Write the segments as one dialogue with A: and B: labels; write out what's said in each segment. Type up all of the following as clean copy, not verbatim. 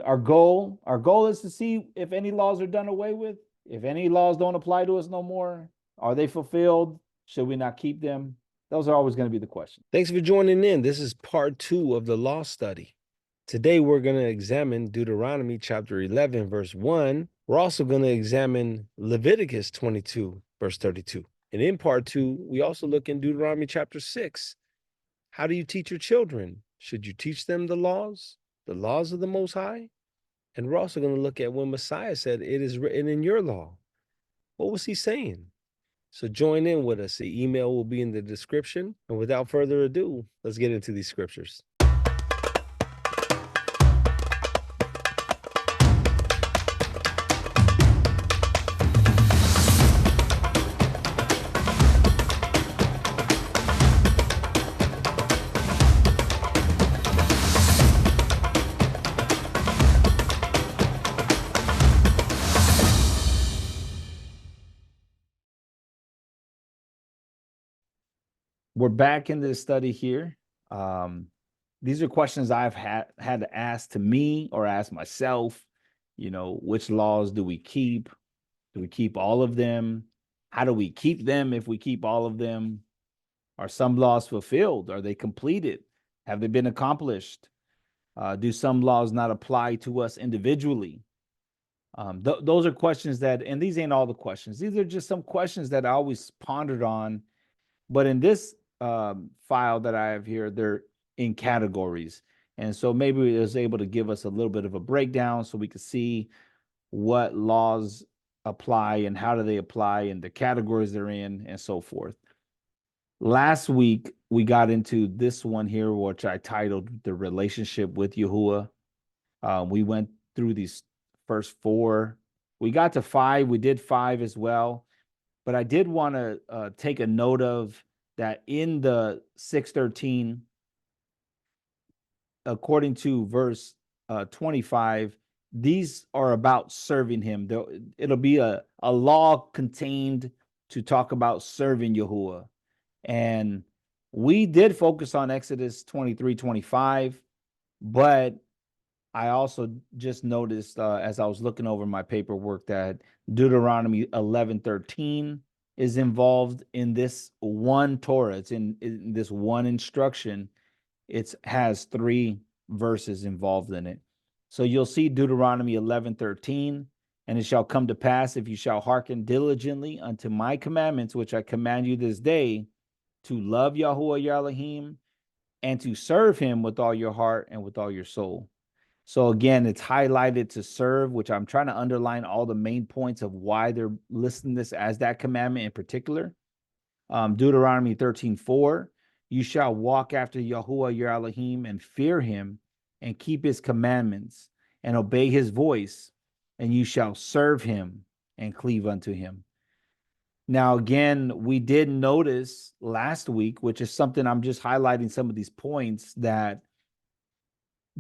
A: our goal is to see if any laws are done away with, if any laws don't apply to us no more. Are they fulfilled? Should we not keep them? Those are always going to be the questions.
B: Thanks for joining in. This is part 2 of the law study. Today, we're going to examine Deuteronomy chapter 11, verse 1. We're also going to examine Leviticus 22, verse 32. And in part 2, we also look in Deuteronomy chapter 6. How do you teach your children? Should you teach them the laws of the Most High? And we're also going to look at when Messiah said, "It is written in your law." What was he saying? So join in with us. The email will be in the description. And without further ado, let's get into these scriptures.
A: We're back in this study here. These are questions I've had to ask to me or ask myself. Which laws do we keep? Do we keep all of them? How do we keep them if we keep all of them? Are some laws fulfilled? Are they completed? Have they been accomplished? Do some laws not apply to us individually? Those are questions and these ain't all the questions. These are just some questions that I always pondered on. But in this file that I have here, they're in categories. And so maybe it was able to give us a little bit of a breakdown so we could see what laws apply and how do they apply and the categories they're in and so forth. Last week, we got into this one here, which I titled The Relationship with Yahuwah. We went through these first 4. We got to 5. We did 5 as well. But I did want to take a note of that in the 6:13, according to verse 25, these are about serving him. It'll be a law contained to talk about serving Yahuwah. And we did focus on Exodus 23:25, but I also just noticed as I was looking over my paperwork that Deuteronomy 11:13 is involved in this one Torah. It's in this one instruction. It has 3 verses involved in it. So you'll see Deuteronomy 11:13, and it shall come to pass if you shall hearken diligently unto my commandments, which I command you this day, to love Yahuwah your Elohim and to serve him with all your heart and with all your soul. So again, it's highlighted to serve, which I'm trying to underline all the main points of why they're listing this as that commandment in particular. Deuteronomy 13:4, you shall walk after Yahuwah your Elohim and fear him and keep his commandments and obey his voice, and you shall serve him and cleave unto him. Now, again, we did notice last week, which is something I'm just highlighting some of these points, that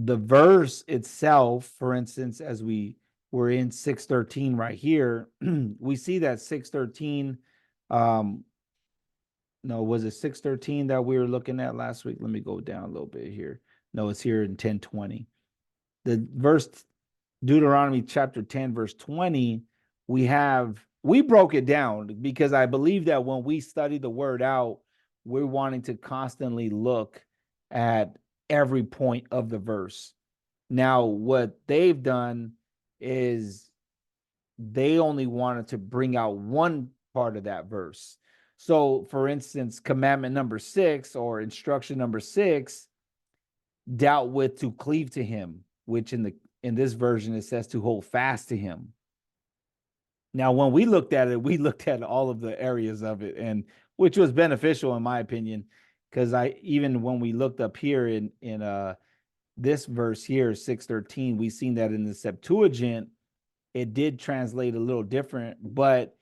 A: the verse itself, for instance, as we were in 6:13 right here, we see that 6:13, no, was it 6:13 that we were looking at last week? Let me go down a little bit here. No, it's here in 10:20. The verse, Deuteronomy chapter 10, verse 20, we broke it down because I believe that when we study the word out, we're wanting to constantly look at every point of the verse. Now, what they've done is they only wanted to bring out one part of that verse. So, for instance, commandment number 6 or instruction number 6 dealt with to cleave to him, which in this version it says to hold fast to him. Now, when we looked at it, we looked at all of the areas of it, and which was beneficial in my opinion, because even when we looked up here in this verse here, 6:13, we seen that in the Septuagint, it did translate a little different, but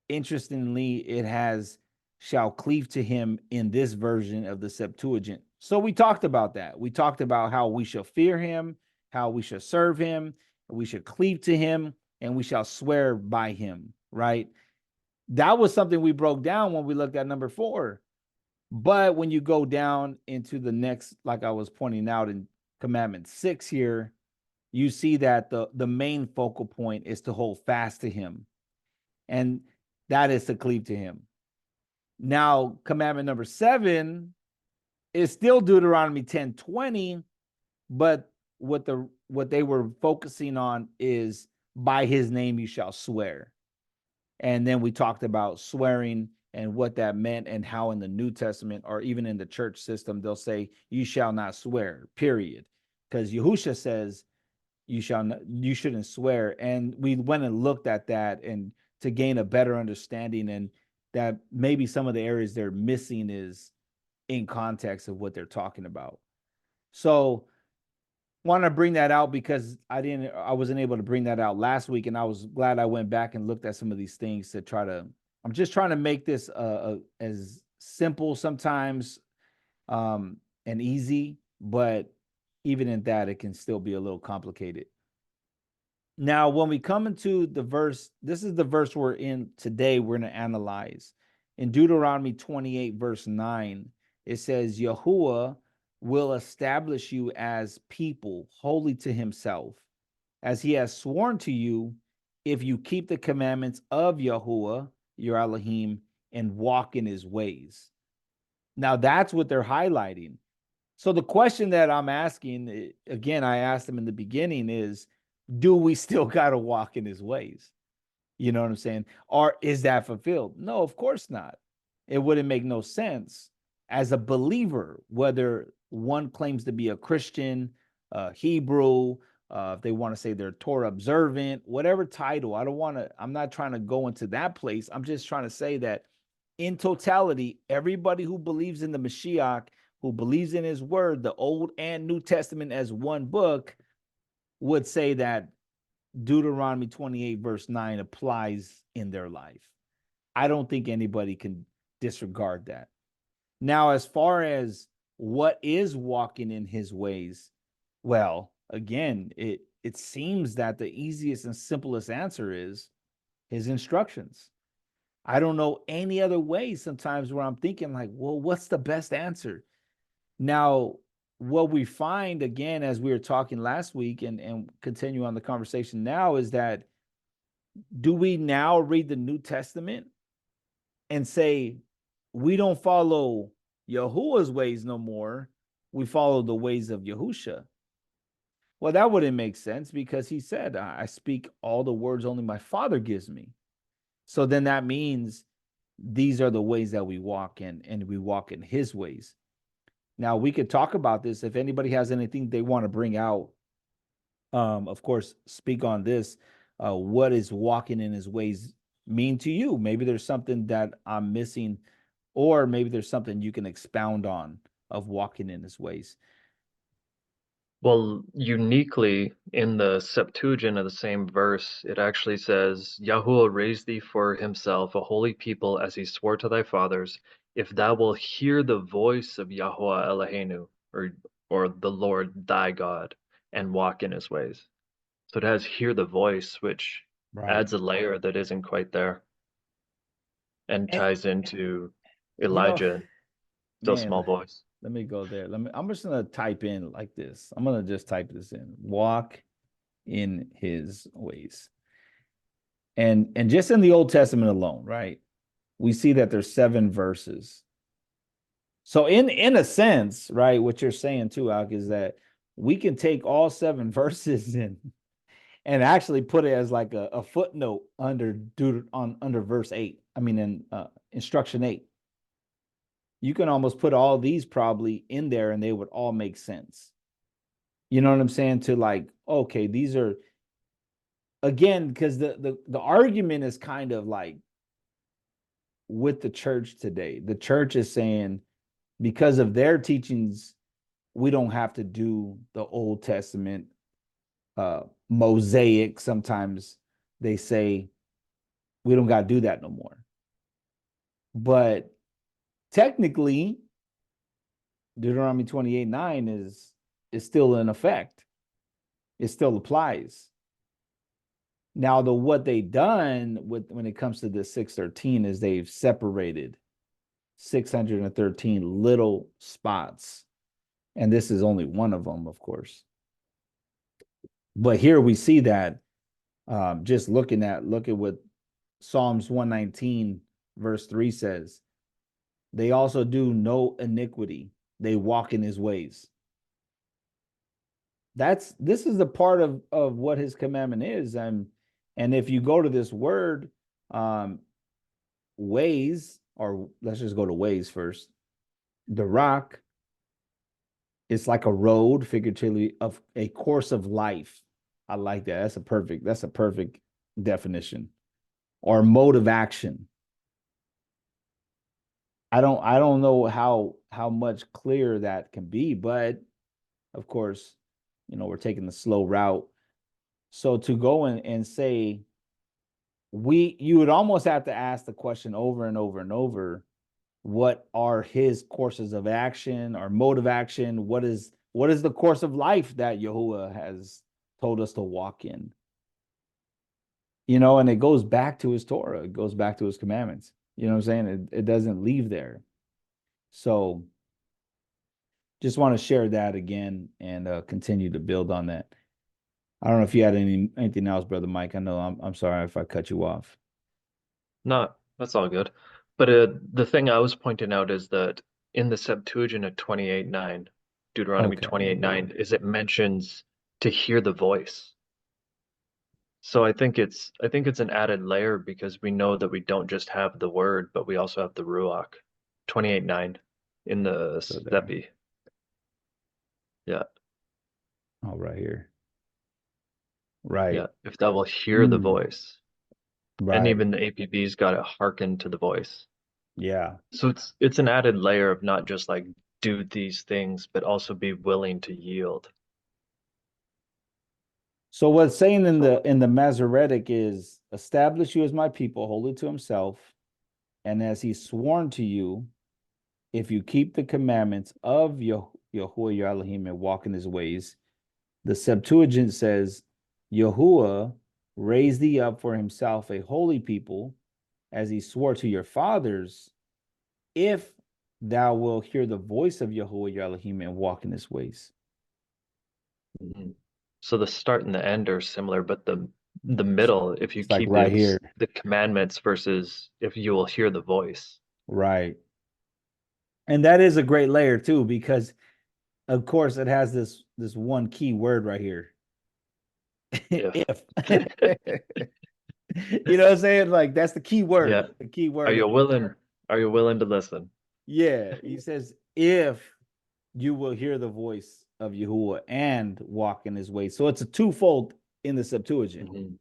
A: interestingly, it has shall cleave to him in this version of the Septuagint. So we talked about that. We talked about how we shall fear him, how we shall serve him, we should cleave to him, and we shall swear by him, right? That was something we broke down when we looked at number 4. But when you go down into the next, like I was pointing out in commandment 6 here, you see that the main focal point is to hold fast to him, and that is to cleave to him. Now, commandment number 7 is still Deuteronomy 10:20, but what they were focusing on is by his name you shall swear. And then we talked about swearing and what that meant, and how in the New Testament or even in the church system they'll say you shall not swear, period, because Yahusha says you shouldn't swear. And we went and looked at that, and to gain a better understanding, and that maybe some of the areas they're missing is in context of what they're talking about. So want to bring that out because I wasn't able to bring that out last week, and I was glad I went back and looked at some of these things to try to. I'm just trying to make this as simple sometimes, and easy, but even in that, it can still be a little complicated. Now, when we come into the verse, this is the verse we're in today. We're going to analyze in Deuteronomy 28, verse 9. It says, Yahuwah will establish you as people holy to himself, as he has sworn to you, if you keep the commandments of Yahuwah, your Elohim, and walk in his ways. Now, that's what they're highlighting. So the question that I'm asking, again, I asked them in the beginning, is do we still got to walk in his ways? You know what I'm saying? Or is that fulfilled? No, of course not. It wouldn't make no sense as a believer, whether one claims to be a Christian, Hebrew, if they want to say they're Torah observant, whatever title. I'm not trying to go into that place. I'm just trying to say that in totality, everybody who believes in the Mashiach, who believes in his word, the Old and New Testament as one book, would say that Deuteronomy 28, verse 9 applies in their life. I don't think anybody can disregard that. Now, as far as what is walking in his ways, well, again, it seems that the easiest and simplest answer is his instructions. I don't know any other way sometimes where I'm thinking like, well, what's the best answer? Now, what we find again, as we were talking last week and continue on the conversation now, is that do we now read the New Testament and say, we don't follow Yahuwah's ways no more, we follow the ways of Yahusha? Well, that wouldn't make sense because he said, I speak all the words only my Father gives me. So then that means these are the ways that we walk in, and we walk in his ways. Now, we could talk about this. If anybody has anything they want to bring out, of course, speak on this. What is walking in his ways mean to you? Maybe there's something that I'm missing, or maybe there's something you can expound on of walking in his ways.
C: Well, uniquely in the Septuagint of the same verse, it actually says, Yahuwah raised thee for himself a holy people as he swore to thy fathers, if thou wilt hear the voice of Yahuwah Eloheinu, or the Lord thy God, and walk in his ways. So it has hear the voice, which
A: Right.
C: adds a layer that isn't quite there and
A: And,
C: ties into
A: you know,
C: Elijah, still small
A: man,
C: voice.
A: let me go there. I'm just gonna type in like this. I'm gonna just type this in. Walk in his ways. And just in the Old Testament alone, right? We see that there's 7 verses. So in a sense, right, what you're saying too, Alk, is that we can take all 7 verses and actually put it as like a footnote under verse 8. I mean, in instruction 8. You can almost put all these probably in there and they would all make sense. You know what I'm saying? To like, okay, these are, again, because the argument is kind of like with the church today. The church is saying, because of their teachings, we don't have to do the Old Testament Mosaic. Sometimes they say we don't got to do that no more. But technically, Deuteronomy 28:9 is still in effect. It still applies. Now, what they done with when it comes to the 613 is they've separated 613 little spots. And this is only one of them, of course. But here we see that just look at what Psalms 119 verse 3 says. They also do no iniquity. They walk in his ways. This is the part of what his commandment is. And if you go to this word, ways, or let's just go to ways first. The rock is like a road, figuratively, of a course of life. I like that. That's a perfect definition. Or mode of action. I don't know how much clearer that can be, but of course, we're taking the slow route. So to go and say you would almost have to ask the question over and over and over, what are his courses of action or mode of action? What is the course of life that Yahuwah has told us to walk in? And it goes back to his Torah, it goes back to his commandments. You know what I'm saying? It doesn't leave there. So just want to share that again and continue to build on that. I don't know if you had anything else, Brother Mike. I know I'm sorry if I cut you off.
C: No, that's all good. But the thing I was pointing out is that in the Septuagint at 28:9, Deuteronomy
A: Okay.
C: 28:9, is it mentions to hear the voice. So I think it's an added layer because we know that we don't just have the word, but we also have the Ruach. 28:9 in the
A: So there.
C: Stepi. Yeah,
A: Oh, right here.
C: yeah.
A: Right.
C: If thou will hear the
A: Mm,
C: voice. And
A: right.
C: even the APB's got to hearken to the voice.
A: Yeah.
C: So it's an added layer of not just like do these things, but also be willing to yield.
A: So what's saying in the Masoretic is establish you as my people, holy to himself, and as he's sworn to you, if you keep the commandments of Yahuwah your Elohim and walk in his ways. The Septuagint says, Yahuwah raised thee up for himself a holy people, as he swore to your fathers, if thou wilt hear the voice of Yahuwah your Elohim and walk in his ways.
C: Mhm. So the start and the end are similar, but the middle, if you
A: It's like
C: keep
A: right here.
C: the commandments versus if you will hear the voice.
A: Right. And that is a great layer too, because of course it has this one key word right here.
C: If.
A: If. You know what I'm saying? Like that's the key
C: Yeah.
A: word. The key
C: Are
A: word.
C: you willing? Are you willing to listen?
A: Yeah. He says, if you will hear the voice of Yahuwah and walk in his ways. So it's a twofold in the Septuagint.
C: Mhm.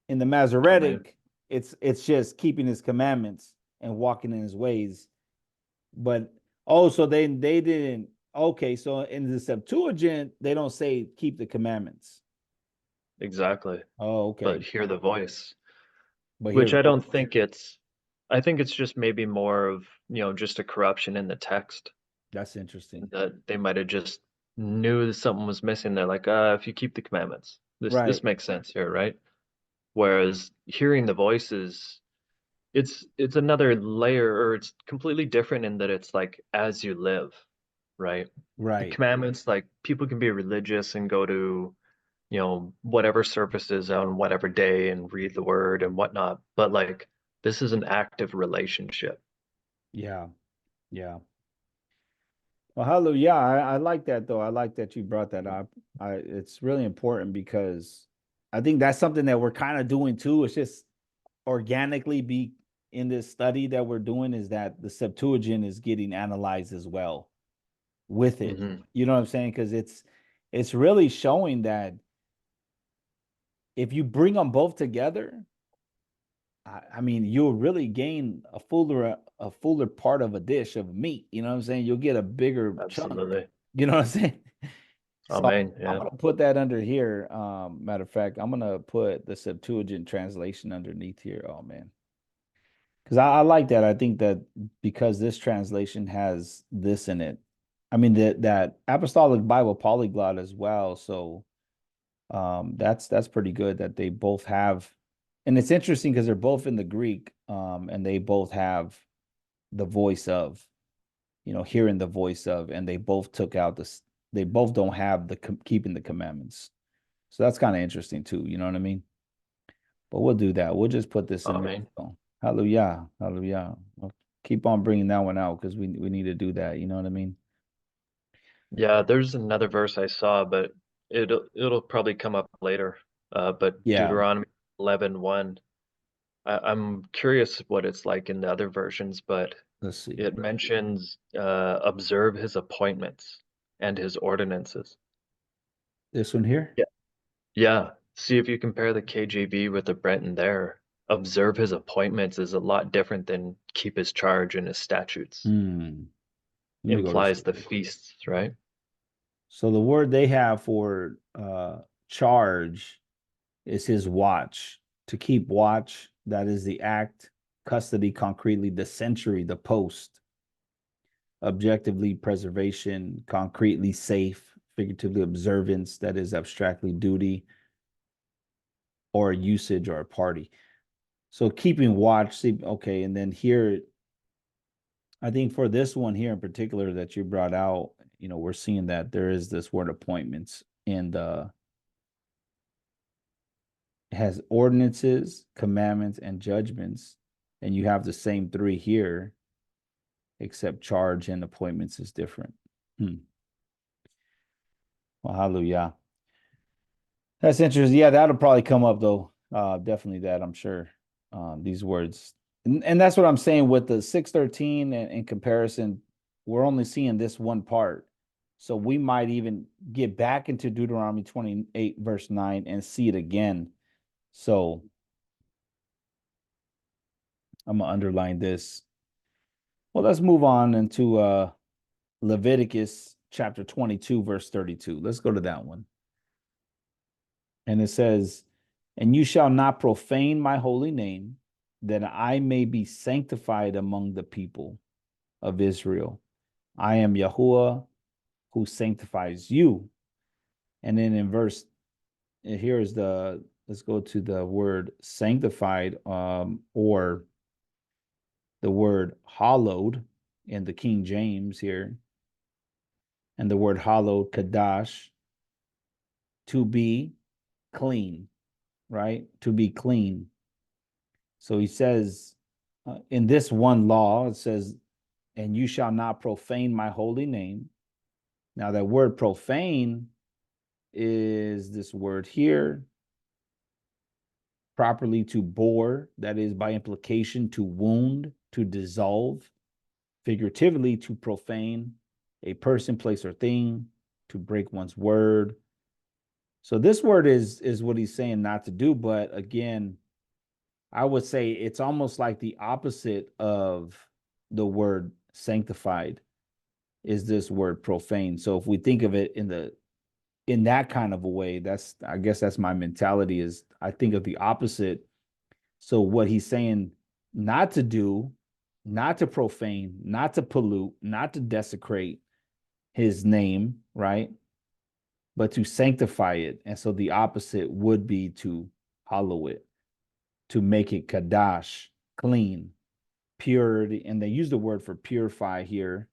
A: In the
C: Amen.
A: Masoretic, it's just keeping his commandments and walking in his ways. But so they didn't. Okay, so in the Septuagint, they don't say keep the commandments.
C: Exactly.
A: Oh,
C: But
A: okay.
C: hear the voice,
A: But hear
C: which
A: the
C: I don't
A: voice.
C: think I think it's just maybe more of, just a corruption in the text
A: That's interesting.
C: that they might have just knew that something was missing. They're like, if you keep the commandments, this
A: Right.
C: makes sense here, right? Whereas hearing the voices, it's another layer, or it's completely different in that it's like as you live, right? The
A: Right.
C: commandments, like people can be religious and go to, whatever services on whatever day and read the word and whatnot, but like this is an active relationship.
A: Yeah. Yeah. Well, hallelujah. I like that though. I like that you brought that up. It's really important because I think that's something that we're kind of doing too. It's just organically be in this study that we're doing is that the Septuagint is getting analyzed as well with it.
C: Hmm.
A: You know what I'm saying? Because it's really showing that if you bring them both together, I mean, you'll really gain a fuller part of a dish of meat. You know what I'm saying? You'll get a bigger chunk.
C: Absolutely.
A: You know what I'm saying? So
C: Amen.
A: I'm
C: Yeah.
A: gonna put that under here. Matter of fact, I'm gonna put the Septuagint translation underneath here. Oh man, because I like that. I think that because this translation has this in it. I mean that Apostolic Bible Polyglot as well. So that's pretty good that they both have, and it's interesting because they're both in the Greek, and they both have the voice of, hearing the voice of, and they both took out this. They both don't have the keeping the commandments. So that's kind of interesting too. You know what I mean? But we'll do that. We'll just put this in there.
C: Amen.
A: So, hallelujah. Hallelujah. We'll keep on bringing that one out because we need to do that. You know what I mean?
C: Yeah, there's another verse I saw, but it'll probably come up later. But
A: Yeah.
C: Deuteronomy 11:1. I'm curious what it's like in the other versions, but
A: Let's see.
C: it mentions observe his appointments and his ordinances.
A: This one here.
C: Yeah. Yeah. See if you compare the KJV with the Brenton there. Observe his appointments is a lot different than keep his charge and his statutes.
A: Hmm. Let me go to.
C: Implies the feasts, right?
A: So the word they have for charge is his watch. To keep watch, that is the act, custody, concretely, the century, the post, objectively, preservation, concretely, safe, figuratively, observance, that is abstractly, duty, or usage or a party. So keeping watch, see, okay, and then here, I think for this one here in particular that you brought out, we're seeing that there is this word appointments, and it has ordinances, commandments, and judgments, and you have the same three here, except charge and appointments is different. Well, hallelujah. That's interesting. Yeah, that'll probably come up though. Definitely that, I'm sure. These words. And that's what I'm saying with the 613 and in comparison, we're only seeing this one part. So we might even get back into Deuteronomy 28, verse 9, and see it again. So I'm gonna underline this. Well, let's move on into Leviticus chapter 22, verse 32. Let's go to that one. And it says, and you shall not profane my holy name, that I may be sanctified among the people of Israel. I am Yahuwah who sanctifies you. And then in verse, here is let's go to the word sanctified, or the word hallowed in the King James here. And the word hallowed, kadash, to be clean, right? To be clean. So he says, in this one law, it says, and you shall not profane my holy name. Now, that word profane is this word here, properly to bore, that is by implication to wound, to dissolve, figuratively to profane a person, place, or thing, to break one's word. So this word is what he's saying not to do, but again, I would say it's almost like the opposite of the word sanctified is this word profane. So if we think of it in that kind of a way, I guess that's my mentality, is I think of the opposite. So what he's saying not to do, not to profane, not to pollute, not to desecrate his name, right? But to sanctify it. And so the opposite would be to hallow it, to make it kadash, clean, purity. And they use the word for purify here.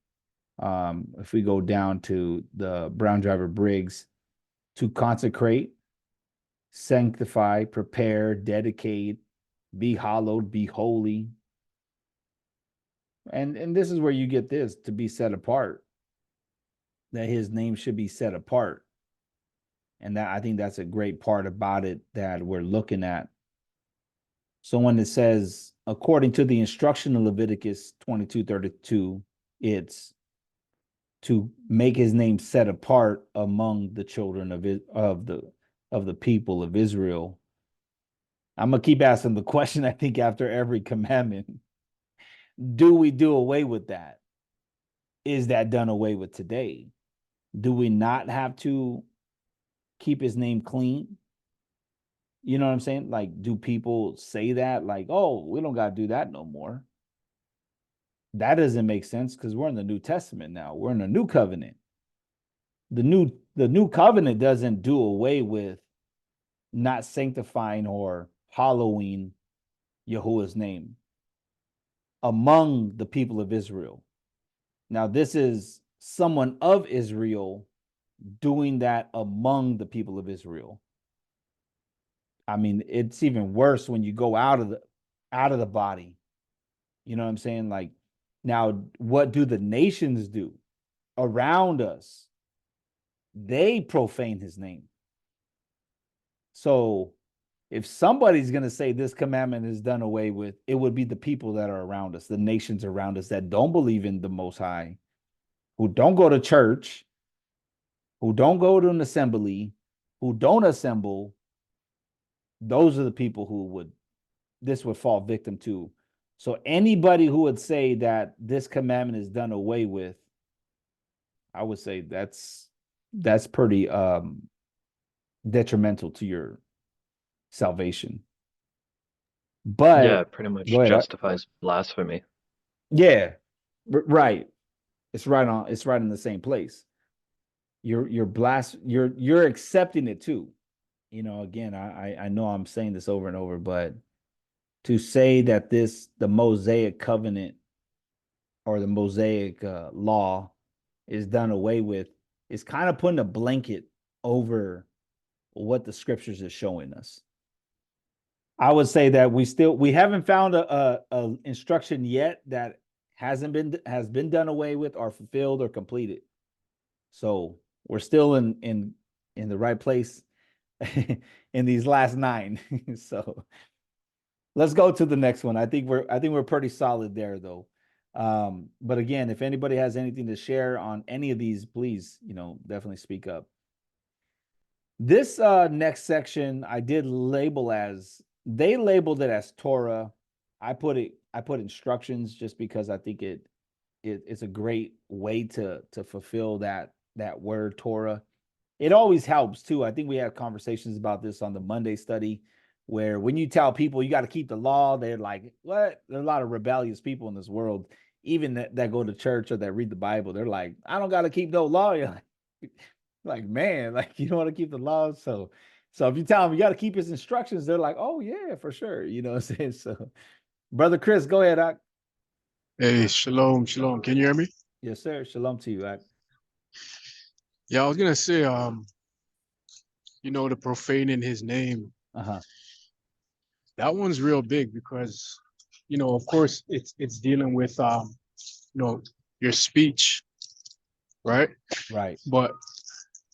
A: If we go down to the Brown Driver Briggs, to consecrate, sanctify, prepare, dedicate, be hallowed, be holy. And this is where you get this, to be set apart, that his name should be set apart. And that, I think that's a great part about it that we're looking at. So when it says, according to the instruction of Leviticus 22:32, it's to make his name set apart among the children of the people of Israel. I'm gonna keep asking the question, I think, after every commandment. Do we do away with that? Is that done away with today? Do we not have to keep his name clean? You know what I'm saying? Like, do people say that? Like, oh, we don't got to do that no more. That doesn't make sense because we're in the New Testament now. We're in a new covenant. The new covenant doesn't do away with not sanctifying or hallowing Yahuwah's name among the people of Israel. Now, this is someone of Israel doing that among the people of Israel. I mean, it's even worse when you go out of the body. You know what I'm saying? Like, now, what do the nations do around us? They profane his name. So if somebody's going to say this commandment is done away with, it would be the people that are around us, the nations around us that don't believe in the Most High, who don't go to church, who don't go to an assembly, who don't assemble. Those are the people who would fall victim to. So anybody who would say that this commandment is done away with, I would say that's pretty detrimental to your salvation.
C: Yeah,
A: But
C: it pretty much
A: go ahead.
C: justifies blasphemy.
A: Yeah, right. It's right on. It's right in the same place. You're accepting it too. You know, again, I know I'm saying this over and over, but to say that the Mosaic covenant or the Mosaic law is done away with is kind of putting a blanket over what the scriptures is showing us. I would say that we haven't found a instruction yet that has been done away with or fulfilled or completed. So we're still in the right place in these last 9. So let's go to the next one. I think we're pretty solid there though. But again, if anybody has anything to share on any of these, please, definitely speak up. This next section I did label as they labeled it as Torah. I put instructions just because I think it's a great way to fulfill that word Torah. It always helps too. I think we had conversations about this on the Monday study, where when you tell people you got to keep the law, they're like, what? There are a lot of rebellious people in this world, even that go to church or that read the Bible. They're like, I don't got to keep no law. You're like, man, like you don't want to keep the law. So if you tell them you got to keep his instructions, they're like, oh yeah, for sure. You know what I'm saying? So, brother Chris, go ahead.
D: Hey, shalom, shalom. Can you hear me?
A: Yes, sir. Shalom to you.
D: Yeah, I was gonna say, the profaning his name,
A: Uh-huh.
D: that one's real big because, of course, it's dealing with, your speech, right?
A: Right.
D: But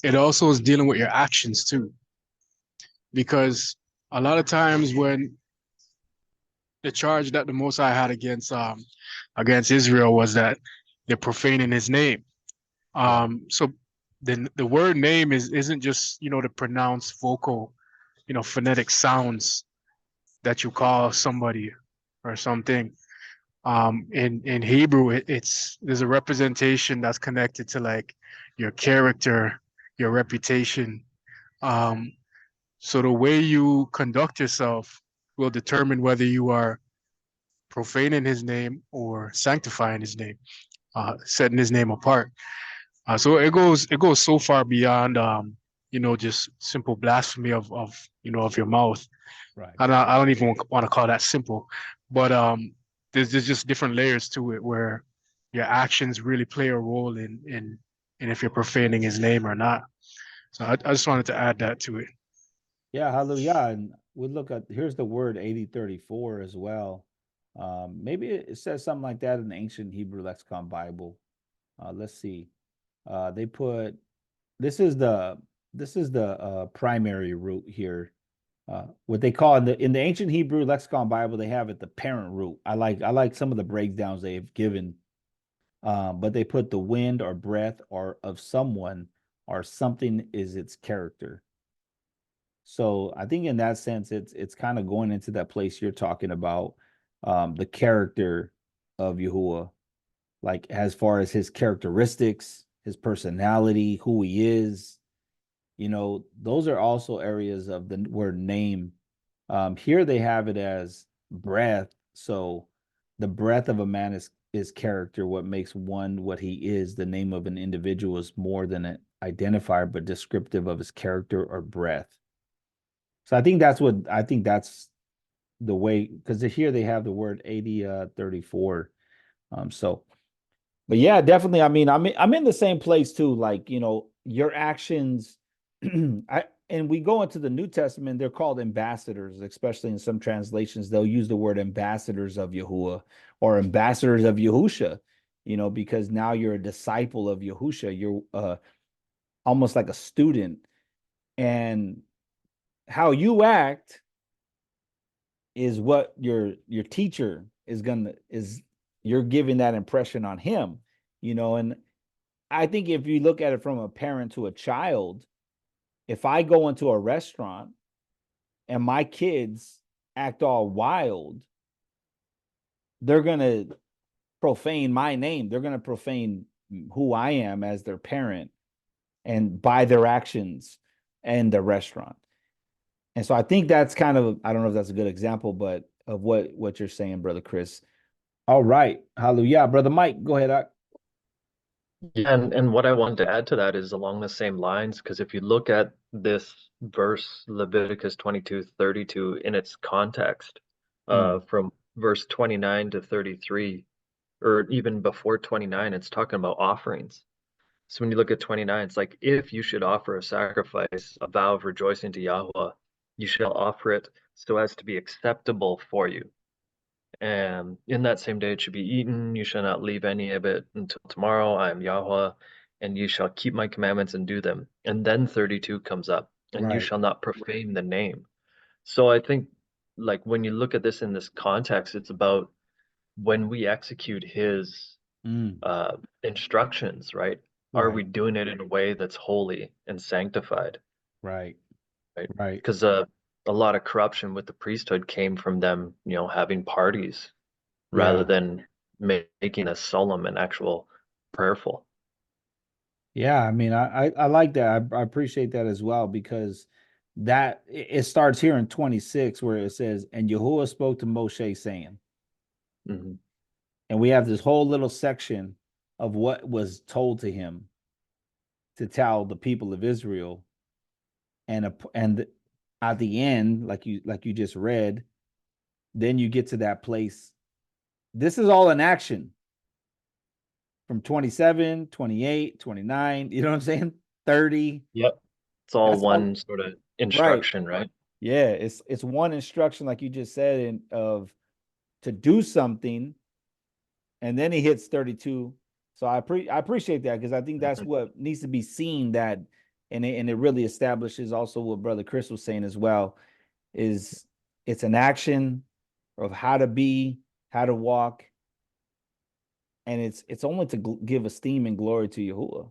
D: it also is dealing with your actions too, because a lot of times when the charge that the Most High had against Israel was that they're profaning His name. So the word name isn't just the pronounced vocal, phonetic sounds that you call somebody or something. In Hebrew, there's a representation that's connected to like your character, your reputation. Um, so the way you conduct yourself will determine whether you are profaning His name or sanctifying His name, setting His name apart. So it goes so far beyond just simple blasphemy of your mouth.
A: Right.
D: I don't even want to call that simple, but there's just different layers to it where your actions really play a role in if you're profaning His name or not. So I just wanted to add that to it.
A: Yeah, hallelujah. And we look at here's the word 8034 as well. Maybe it says something like that in the ancient Hebrew lexicon Bible. Let's see. They put this is the primary root here. What they call in the ancient Hebrew lexicon Bible, they have it the parent root. I like some of the breakdowns they have given. But they put the wind or breath or of someone or something is its character. So I think in that sense, it's kind of going into that place you're talking about, the character of Yahuwah, like as far as his characteristics, his personality, who he is. Those are also areas of the word name. Here they have it as breath. So the breath of a man is character. What makes one what he is. The name of an individual is more than an identifier, but descriptive of his character or breath. So I think that's the way, because here they have the word 8034. So but yeah, definitely. I mean, I'm in the same place too. Like, your actions, and we go into the New Testament, they're called ambassadors, especially in some translations, they'll use the word ambassadors of Yahuwah or ambassadors of Yahusha, because now you're a disciple of Yahusha. You're almost like a student. And how you act is what your teacher is you're giving that impression on him, and I think if you look at it from a parent to a child, if I go into a restaurant and my kids act all wild, they're going to profane my name. They're going to profane who I am as their parent and by their actions in the restaurant. And so I think that's kind of, I don't know if that's a good example, but of what you're saying, Brother Chris. All right. Hallelujah. Brother Mike, go ahead.
C: Yeah, and what I wanted to add to that is along the same lines, because if you look at this verse, Leviticus 22:32, in its context, from verse 29 to 33, or even before 29, it's talking about offerings. So when you look at 29, it's like, if you should offer a sacrifice, a vow of rejoicing to Yahweh, you shall offer it so as to be acceptable for you. And in that same day it should be eaten. You shall not leave any of it until tomorrow. I am Yahweh, and you shall keep my commandments and do them. And then 32 comes up, and you
A: Right.
C: shall not profane the name. So I think, like, when you look at this in this context, it's about when we execute his instructions, right? Are we doing it in a way that's holy and sanctified?
A: Right.
C: Right.
A: Right.
C: Because a lot of corruption with the priesthood came from them, having parties rather than making a solemn and actual prayerful.
A: Yeah, I mean, I like that. I appreciate that as well, because that it starts here in 26 where it says, and Yahuwah spoke to Moshe saying,
C: Mm-hmm.
A: and we have this whole little section of what was told to him to tell the people of Israel, and at the end, like you just read, then you get to that place. This is all in action from 27, 28, 29, you know what I'm saying? 30.
C: Yep. It's all
A: That's
C: one
A: all
C: sort of
A: right.
C: instruction, right?
A: Yeah, it's one instruction, like you just said, of to do something, and then he hits 32. So I appreciate that, because I think that's what needs to be seen, that and it really establishes also what Brother Chris was saying as well, is it's an action of how to be, how to walk, and it's only to give esteem and glory to Yahuwah.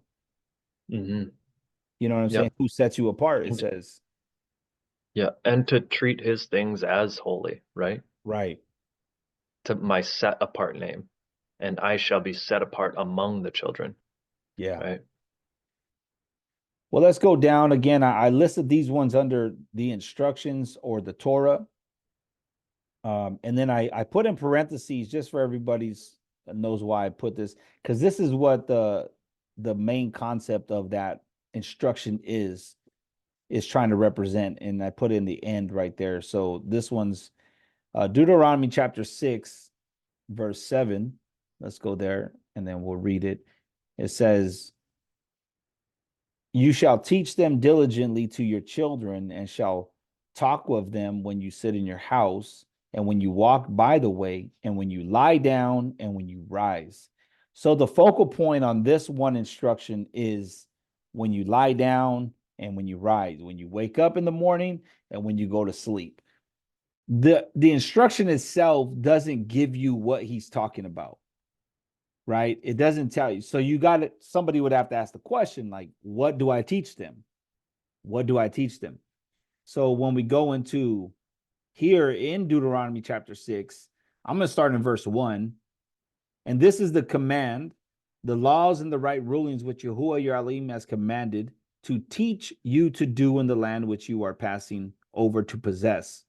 C: Mm-hmm.
A: You know what I'm saying?
C: Yep.
A: Who sets you apart, it
C: And,
A: says.
C: yeah, and to treat his things as holy, right?
A: Right.
C: To my set apart name, and I shall be set apart among the children,
A: Yeah.
C: right?
A: Well, let's go down again. I listed these ones under the instructions or the Torah. And then I put in parentheses just for everybody's knows why I put this, because this is what the main concept of that instruction is trying to represent. And I put in the end right there. So this one's Deuteronomy chapter 6, verse 7. Let's go there and then we'll read it. It says, you shall teach them diligently to your children, and shall talk with them when you sit in your house, and when you walk by the way, and when you lie down, and when you rise. So the focal point on this one instruction is when you lie down and when you rise, when you wake up in the morning and when you go to sleep. The instruction itself doesn't give you what he's talking about, right? It doesn't tell you. So you got it. Somebody would have to ask the question, like, what do I teach them? What do I teach them? So when we go into here in Deuteronomy chapter 6, I'm going to start in verse 1. And this is the command, the laws and the right rulings which Yahuwah your Elohim has commanded to teach you to do in the land which you are passing over to possess,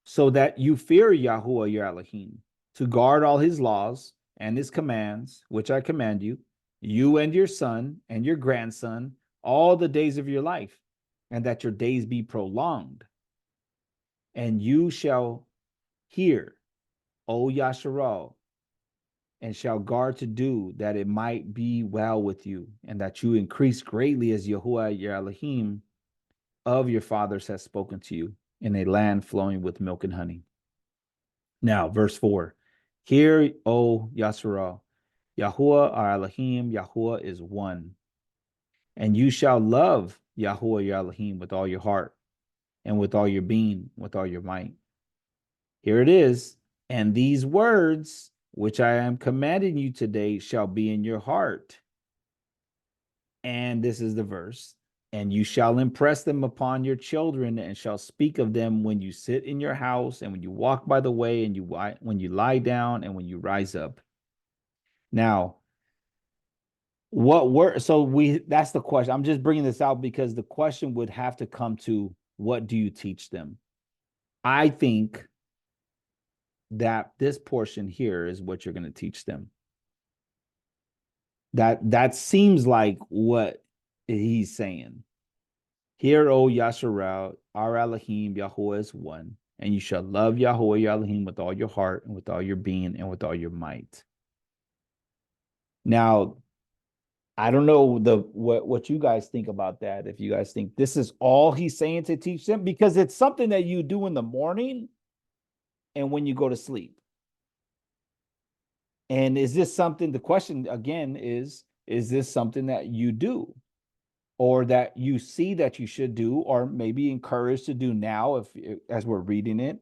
A: so that you fear Yahuwah your Elohim, to guard all his laws and his commands, which I command you, you and your son and your grandson, all the days of your life, and that your days be prolonged. And you shall hear, O Yasharal, and shall guard to do, that it might be well with you, and that you increase greatly as Yahuwah your Elohim of your fathers has spoken to you, in a land flowing with milk and honey. Now, verse 4. Hear, O Yasharah, Yahuwah our Elohim, Yahuwah is one. And you shall love Yahuwah your Elohim with all your heart, and with all your being, with all your might. Here it is. And these words which I am commanding you today shall be in your heart. And this is the verse. And you shall impress them upon your children, and shall speak of them when you sit in your house, and when you walk by the way, and when you lie down, and when you rise up. Now, that's the question. I'm just bringing this out because the question would have to come to, what do you teach them? I think that this portion here is what you're going to teach them. That seems like what he's saying. Hear, O Yasharah, our Elohim, Yahuwah is one, and you shall love Yahuwah your Elohim with all your heart, and with all your being, and with all your might. Now, I don't know what you guys think about that. If you guys think this is all he's saying to teach them, because it's something that you do in the morning and when you go to sleep. And is this something, the question again is this something that you do, or that you see that you should do, or maybe encouraged to do now, if as we're reading it,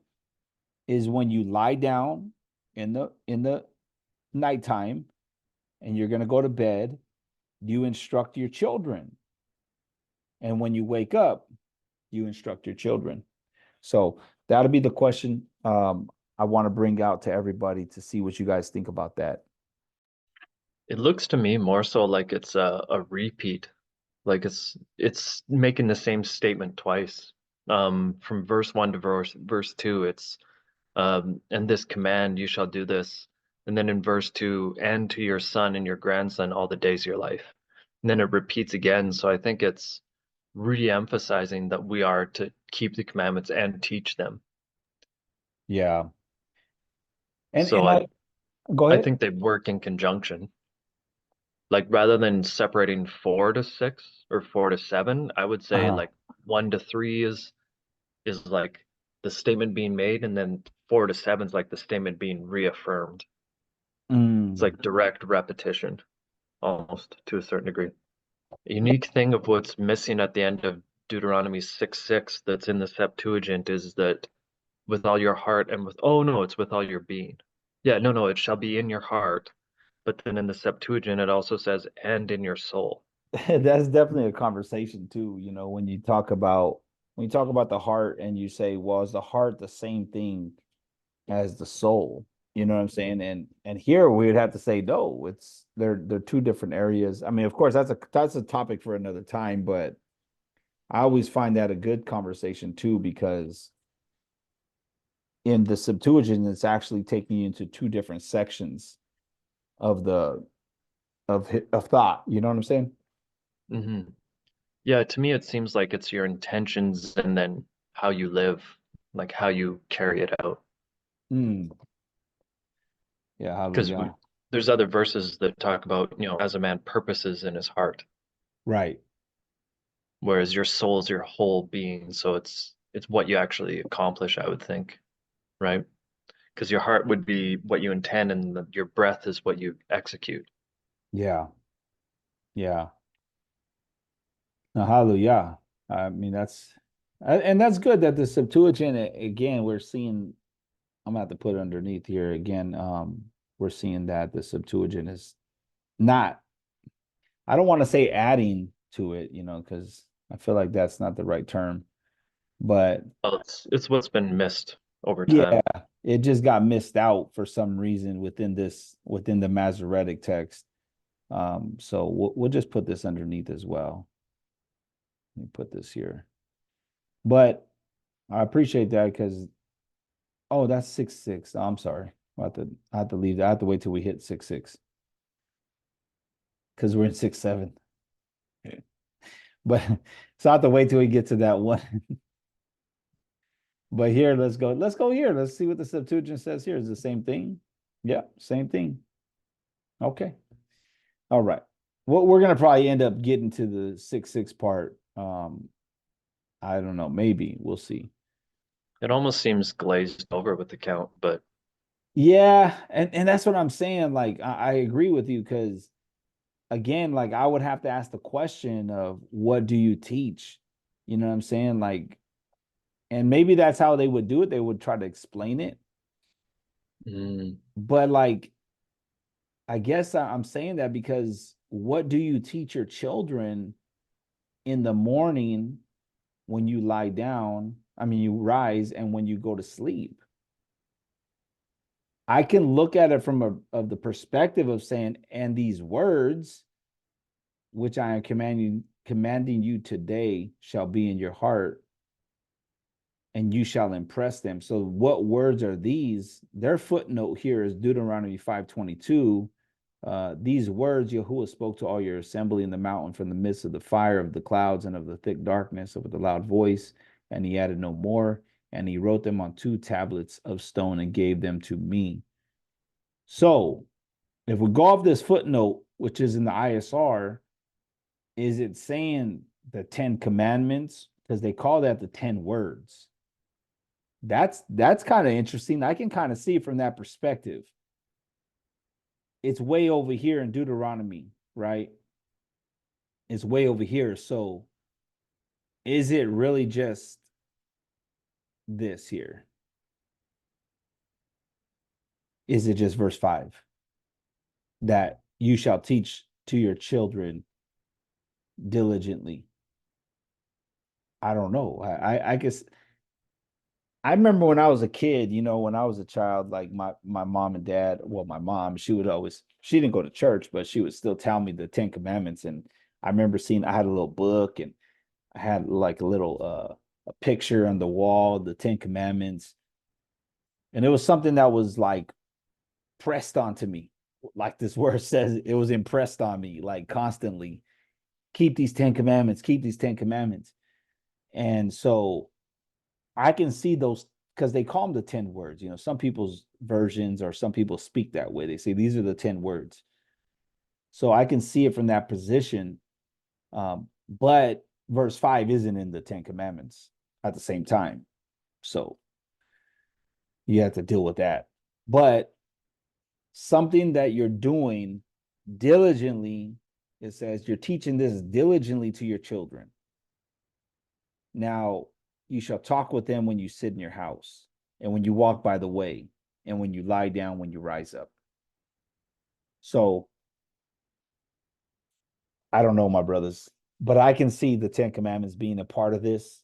A: is when you lie down in the nighttime and you're going to go to bed, you instruct your children. And when you wake up, you instruct your children. So that'll be the question I want to bring out to everybody to see what you guys think about that.
C: It looks to me more so like it's a repeat, like it's making the same statement twice. From verse 1 to verse 2, it's and this command you shall do this, and then in verse 2, and to your son and your grandson all the days of your life, and then it repeats again. So I think it's re-emphasizing that we are to keep the commandments and teach them.
A: Yeah. And
C: So
A: go
C: I
A: ahead.
C: think they work in conjunction. Like rather than separating 4 to 6 or 4 to 7, I would say like 1 to 3 is like the statement being made, and then 4 to 7 is like the statement being reaffirmed. It's like direct repetition, almost to a certain degree. A unique thing of what's missing at the end of Deuteronomy 6:6 that's in the Septuagint is that with all your heart and it's with all your being. Yeah, no, it shall be in your heart. But then in the Septuagint, it also says, and in your soul.
A: That's definitely a conversation too. You know, when you talk about the heart and you say, well, is the heart the same thing as the soul? You know what I'm saying? And here we would have to say no. They're two different areas. I mean, of course, that's a topic for another time, but I always find that a good conversation too, because in the Septuagint, it's actually taking you into two different sections of of thought. You know what I'm saying?
C: Hmm. Yeah, to me, it seems like it's your intentions and then how you live, like how you carry it out.
A: Mm. Yeah,
C: Because
A: hallelujah.
C: there's other verses that talk about, as a man purposes in his heart,
A: Right.
C: whereas your soul is your whole being. So it's what you actually accomplish, I would think, right? Because your heart would be what you intend, and your breath is what you execute.
A: Yeah. Yeah. No, hallelujah. I mean, and that's good that the Septuagint, again, we're seeing, I'm gonna have to put it underneath here again. We're seeing that the Septuagint is not, I don't want to say adding to it, because I feel like that's not the right term. But
C: Well, it's what's been missed over
A: yeah,
C: time.
A: it just got missed out for some reason within the Masoretic text. So we'll just put this underneath as well. Let me put this here. But I appreciate that because, oh, that's 6:6. Oh, I'm sorry. I have to leave that. I have to wait till we hit 6:6 because we're in 6:7. But so I have to wait till we get to that one. But here, let's go. Let's go here. Let's see what the Septuagint says here. Is the same thing? Yeah, same thing. Okay. All right. Well, we're gonna probably end up getting to the 6:6 part. I don't know. Maybe we'll see.
C: It almost seems glazed over with the count, but
A: Yeah, and that's what I'm saying. Like I agree with you because again, like I would have to ask the question of what do you teach? You know what I'm saying? Like, and maybe that's how they would do it. They would try to explain it. But like, I guess I'm saying that because what do you teach your children in the morning when you lie down? I mean, you rise and when you go to sleep. I can look at it from of the perspective of saying, and these words, which I am commanding you today, shall be in your heart, and you shall impress them. So, what words are these? Their footnote here is Deuteronomy 5:22. These words Yahuwah spoke to all your assembly in the mountain from the midst of the fire of the clouds and of the thick darkness with a loud voice, and he added no more. And he wrote them on 2 tablets of stone and gave them to me. So, if we go off this footnote, which is in the ISR, is it saying the 10 commandments? Because they call that the 10 words. That's kind of interesting. I can kind of see it from that perspective. It's way over here in Deuteronomy, right? It's way over here. So is it really just this here? Is it just verse 5 that you shall teach to your children diligently? I don't know. I guess I remember when I was a kid, you know, when I was a child, like my mom and dad, well, my mom, she didn't go to church, but she would still tell me the 10 commandments. And I remember I had a little book and I had like a little a picture on the wall, the 10 commandments. And it was something that was like pressed onto me. Like this word says, it was impressed on me like constantly. Keep these 10 commandments, keep these 10 commandments. And so I can see those because they call them the 10 words. You know, some people's versions or some people speak that way. They say these are the 10 words. So I can see it from that position. But verse 5 isn't in the 10 commandments at the same time. So you have to deal with that. But something that you're doing diligently, it says you're teaching this diligently to your children. Now, you shall talk with them when you sit in your house, and when you walk by the way, and when you lie down, when you rise up. So, I don't know, my brothers, but I can see the 10 Commandments being a part of this.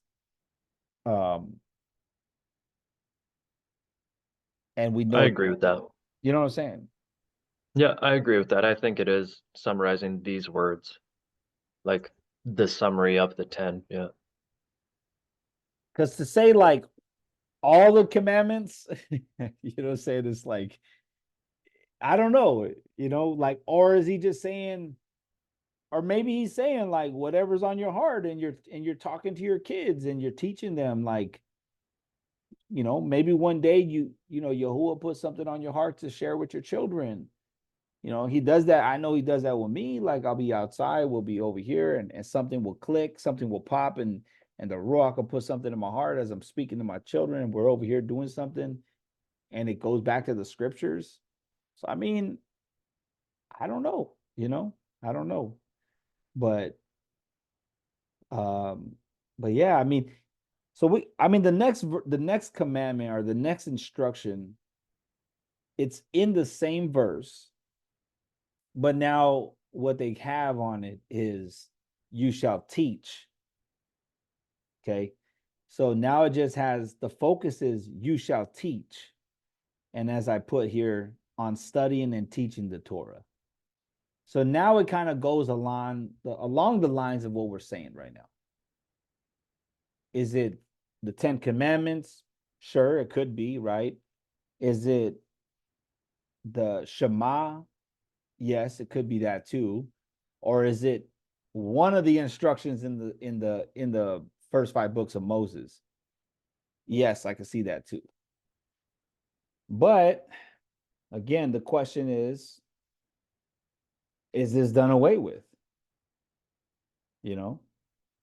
A: And we
C: I
A: know,
C: agree with that.
A: you know what I'm saying?
C: Yeah, I agree with that. I think it is summarizing these words, like the summary of the 10. Yeah.
A: Because to say like all the commandments, you know what I'm saying? It's like, I don't know, you know, like, or is he just saying, or maybe he's saying like whatever's on your heart and you're talking to your kids and you're teaching them like, you know, maybe one day you know, Yahuwah put something on your heart to share with your children. You know, he does that. I know he does that with me. Like I'll be outside, we'll be over here, and something will click, something will pop, and the Ruach will put something in my heart as I'm speaking to my children, and we're over here doing something, and it goes back to the scriptures. So I mean, I don't know, you know, I don't know. But um, but yeah, I mean, I mean the next commandment or the next instruction, it's in the same verse, but now what they have on it is you shall teach. Okay. So now it just has the focus is you shall teach. And as I put here, on studying and teaching the Torah. So now it kind of goes along the lines of what we're saying right now. Is it the 10 commandments? Sure, it could be, right? Is it the Shema? Yes, it could be that too. Or is it one of the instructions in the first 5 books of Moses? Yes, I can see that too. But again, the question is this done away with? You know,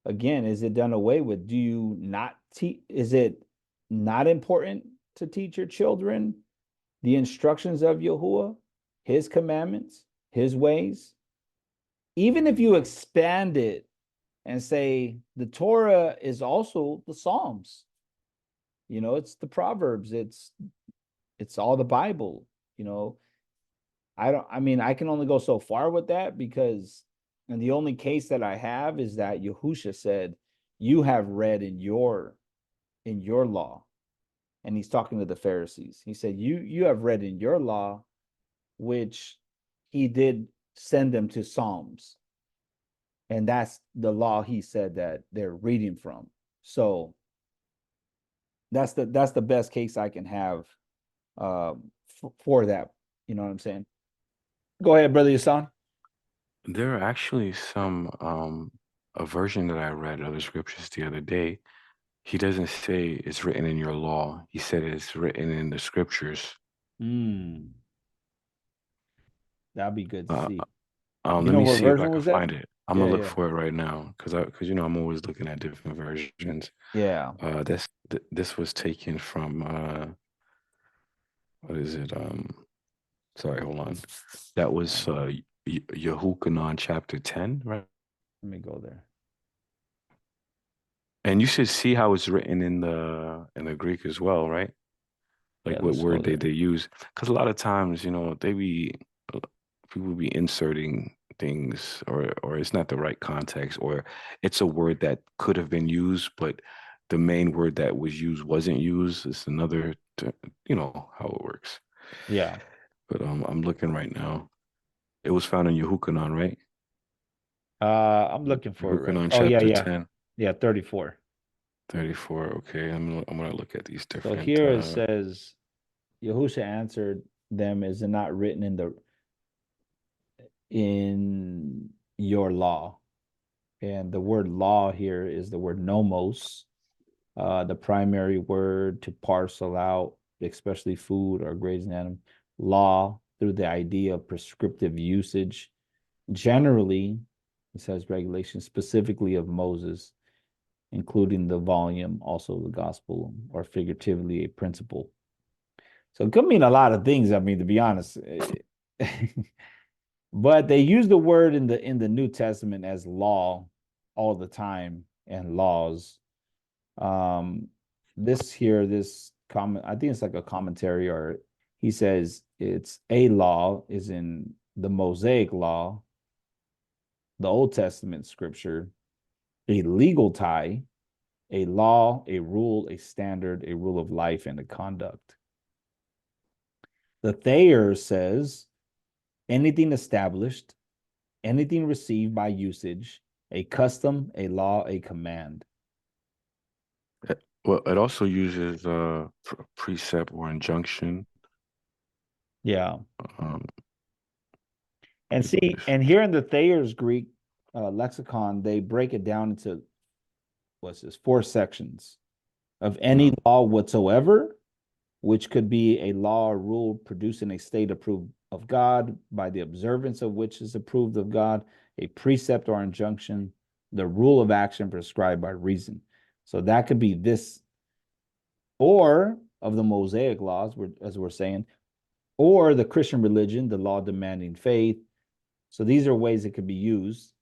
A: again, is it done away with? Do you not teach? Is it not important to teach your children the instructions of Yahuwah, his commandments, his ways? Even if you expand it and say the Torah is also the Psalms, it's the Proverbs, it's all the Bible, I mean, I can only go so far with that because, and the only case that I have is that Yahusha said, you have read in your law. And he's talking to the Pharisees. He said, you have read in your law, which he did send them to Psalms. And that's the law he said that they're reading from. So that's the best case I can have for that. You know what I'm saying? Go ahead, Brother Yasan.
E: There are actually some a version that I read of the scriptures the other day. He doesn't say it's written in your law. He said it's written in the scriptures.
A: That'd be good to see.
E: Let
A: You know
E: me
A: what
E: see if I
A: version
E: can
A: was that?
E: find it. I'm gonna
A: Yeah,
E: look
A: yeah.
E: for it right now because I'm always looking at different versions.
A: Yeah.
E: This was taken from what is it? Sorry, hold on. That was Yehukanan chapter 10, right?
A: Let me go there.
E: And you should see how it's written in the Greek as well, right? Like
A: Yeah,
E: what
A: let's go
E: word
A: there.
E: they use. Because a lot of times, people be inserting things or it's not the right context, or it's a word that could have been used, but the main word that was used wasn't used. It's another, how it works.
A: Yeah.
E: But I'm looking right now. It was found in Yehukanan, right?
A: I'm looking for it right.
E: Yehukanan
A: Oh, yeah,
E: chapter
A: yeah.
E: 10,
A: Yeah, 34.
E: 34. Okay, I'm gonna look at these
A: So
E: different.
A: here it says, Yahusha answered them, is it not written in your law? And the word law here is the word nomos, the primary word to parcel out, especially food or grazing animal. Law through the idea of prescriptive usage. Generally, it says regulation specifically of Moses, including the volume, also the gospel, or figuratively a principle. So it could mean a lot of things. I mean, to be honest, but they use the word in the New Testament as law all the time and laws. This comment, I think it's like a commentary, or he says it's a law is in the Mosaic law, the Old Testament scripture, a legal tie, a law, a rule, a standard, a rule of life, and a conduct. The Thayer says anything established, anything received by usage, a custom, a law, a command.
E: Well, it also uses precept or injunction.
A: Yeah.
E: Um,
A: And see, and here in the Thayer's Greek lexicon, they break it down into what's this, 4 sections of any law whatsoever, which could be a law or rule produced in a state approved of God, by the observance of which is approved of God, a precept or injunction, the rule of action prescribed by reason. So that could be this, or of the Mosaic laws, as we're saying, or the Christian religion, the law demanding faith. So these are ways it could be used.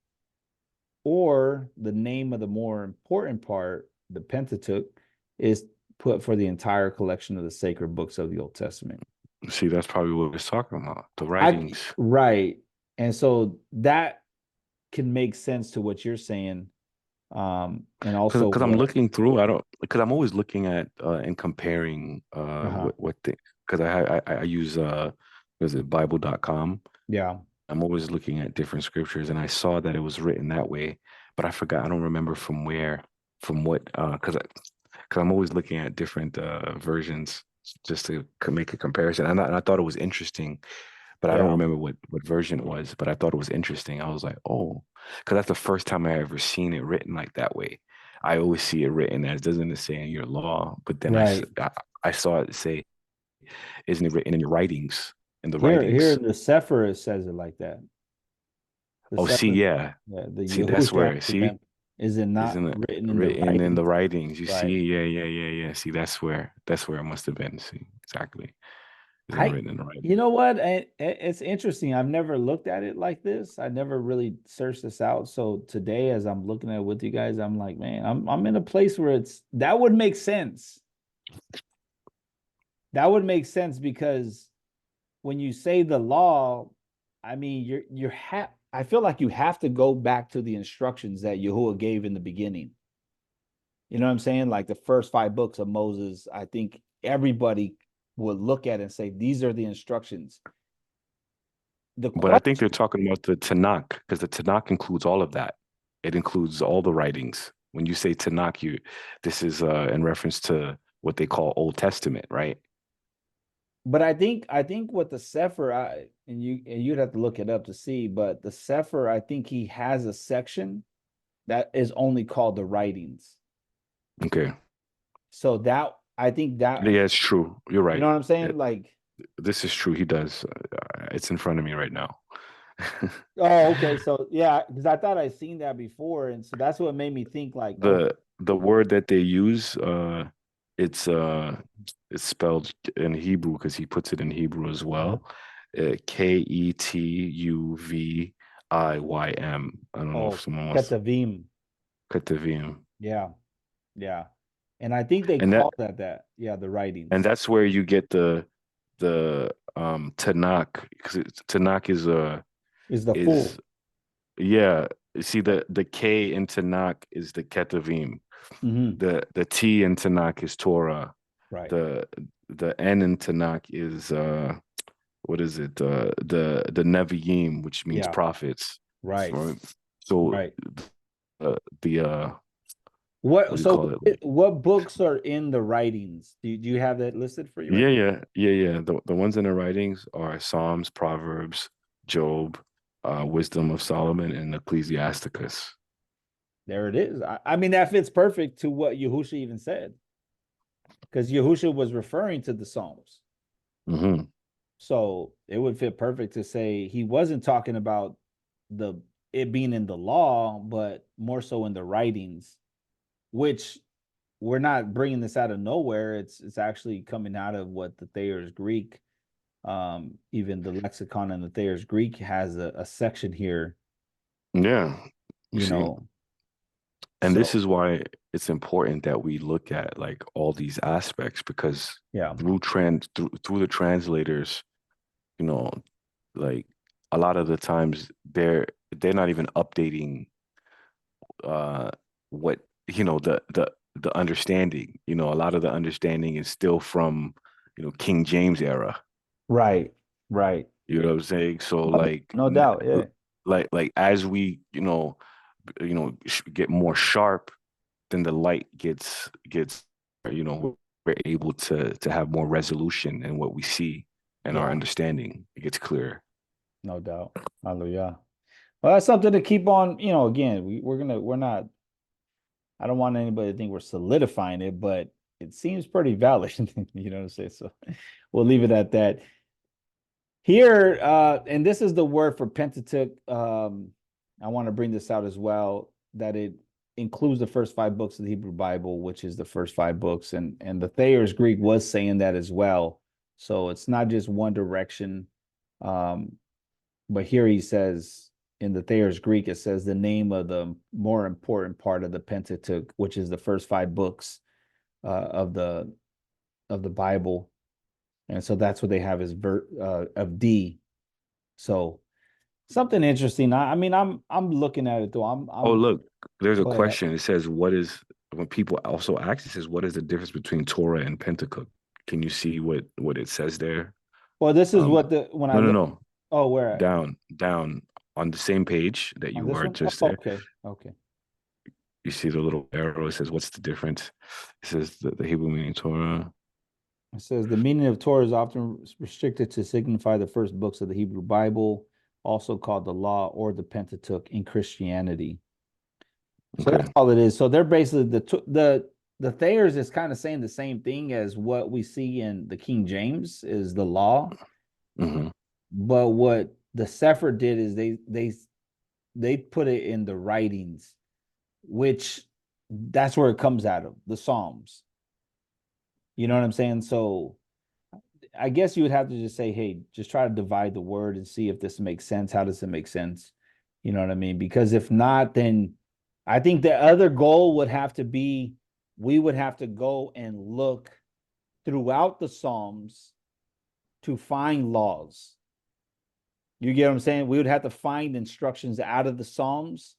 A: Or the name of the more important part, the Pentateuch, is put for the entire collection of the sacred books of the Old Testament.
E: See, that's probably what it's talking about, the writings.
A: Right. And so that can make sense to what you're saying. And also
E: Because I'm looking through, because I'm always looking at and comparing what the, because I use was it Bible.com.
A: Yeah.
E: I'm always looking at different scriptures, and I saw that it was written that way, but I forgot. I don't remember from where, from what, because I'm always looking at different versions just to make a comparison. And I thought it was interesting, but I don't remember what version it was. But I thought it was interesting. I was like, oh, because that's the first time I ever seen it written like that way. I always see it written as, doesn't it say in your law? But then I saw it say, isn't it written in your writings? In the
A: Here
E: writings.
A: in the Sefer, it says it like that.
E: See, yeah.
A: The
E: See, that's where, see?
A: Is it not
E: Isn't it
A: written in the
E: written in
A: writings?
E: the writings? You
A: Right.
E: see, yeah. See, that's where it must have been. See, exactly. Isn't it
A: I,
E: written in the writings?
A: you know what? It's interesting. I've never looked at it like this. I never really searched this out. So today, as I'm looking at it with you guys, I'm like, man, I'm in a place where that would make sense. That would make sense because when you say the law, I mean, I feel like you have to go back to the instructions that Yahuwah gave in the beginning. You know what I'm saying? Like the first 5 books of Moses, I think everybody would look at it and say, these are the instructions. The
E: But I think
A: question,
E: they're talking about the Tanakh because the Tanakh includes all of that. It includes all the writings. When you say Tanakh, this is in reference to what they call Old Testament, right?
A: but I think what the Sefer, and you'd have to look it up to see, but the Sefer, I think he has a section that is only called the writings.
E: Okay.
A: So I think that,
E: Yeah, it's true. You're
A: you
E: right.
A: know what I'm saying? Like,
E: This is true. He does. It's in front of me right now.
A: oh, okay. So yeah, because I thought I'd seen that before, and so that's what made me think like, oh,
E: The word that they use, it's spelled in Hebrew because he puts it in Hebrew as well. Ketuvim. I don't know if
A: oh,
E: someone wants
A: Ketavim.
E: Ketuvim.
A: Yeah, yeah. And I think they
E: And that
A: call that. Yeah, the
E: and
A: writings
E: that's where you get the Tanakh because Tanakh
A: is the
E: is
A: full.
E: yeah. See the K in Tanakh is the Ketuvim.
A: Hmm.
E: The T in Tanakh is Torah.
A: Right.
E: The the N in Tanakh is what is it? The Nevi'im, which means
A: Yeah.
E: prophets.
A: Right.
E: So
A: Right.
E: the what
A: What
E: do you
A: so
E: call it?
A: what books are in the writings? Do you have that listed for you right
E: Yeah. The ones in the writings are Psalms, Proverbs, Job, Wisdom of Solomon, and Ecclesiasticus.
A: there? It is. I mean, that fits perfect to what Yahusha even said, because Yahusha was referring to the Psalms.
E: Hmm.
A: So it would fit perfect to say he wasn't talking about the it being in the law, but more so in the writings, which we're not bringing this out of nowhere. It's actually coming out of what the Thayer's Greek, even the lexicon in the Thayer's Greek has a section here,
E: Yeah, you
A: you
E: see.
A: know.
E: And this
A: So
E: is why it's important that we look at like all these aspects because
A: yeah,
E: through the translators, you know, like a lot of the times they're not even updating uh what the understanding. A lot of the understanding is still from, King James era.
A: right, right.
E: You know what I'm saying? So
A: Oh,
E: like
A: no doubt, yeah,
E: like as we, get more sharp, then the light gets we're able to have more resolution in what we see and our
A: yeah,
E: understanding. It gets clearer.
A: no doubt. Hallelujah. Well, that's something to keep on. Again, we're not. I don't want anybody to think we're solidifying it, but it seems pretty valid. You know what I'm saying? So we'll leave it at that. Here, and this is the word for Pentateuch. I want to bring this out as well, that it includes the first 5 books of the Hebrew Bible, which is the first 5 books, and the Thayer's Greek was saying that as well. So it's not just one direction. Um, but here he says in the Thayer's Greek, it says the name of the more important part of the Pentateuch, which is the first 5 books of the Bible, and so that's what they have as of D. So something interesting. I mean, I'm looking at it though.
E: Oh,
A: I'm
E: look, there's a
A: Go ahead.
E: question. It says, what is, when people also ask, it says, what is the difference between Torah and Pentateuch? Can you see what it says there?
A: Well, this is
E: Um,
A: what the when I
E: no, no,
A: look.
E: no.
A: Oh, where at?
E: Down on the same page that
A: On
E: you
A: this
E: were
A: one?
E: just
A: Oh,
E: there.
A: okay, okay.
E: You see the little arrow. It says, what's the difference? It says the Hebrew meaning Torah.
A: It says the meaning of Torah is often restricted to signify the first books of the Hebrew Bible, also called the Law or the Pentateuch in Christianity. So
E: Okay.
A: that's all it is. So they're basically the Thayers is kind of saying the same thing as what we see in the King James is the law,
E: Hmm.
A: but what the Sefer did is they put it in the writings. which that's where it comes out of, the Psalms. You know what I'm saying? So I guess you would have to just say, hey, just try to divide the word and see if this makes sense. How does it make sense? You know what I mean? Because if not, then I think the other goal would have to be we would have to go and look throughout the Psalms to find laws. You get what I'm saying? We would have to find instructions out of the Psalms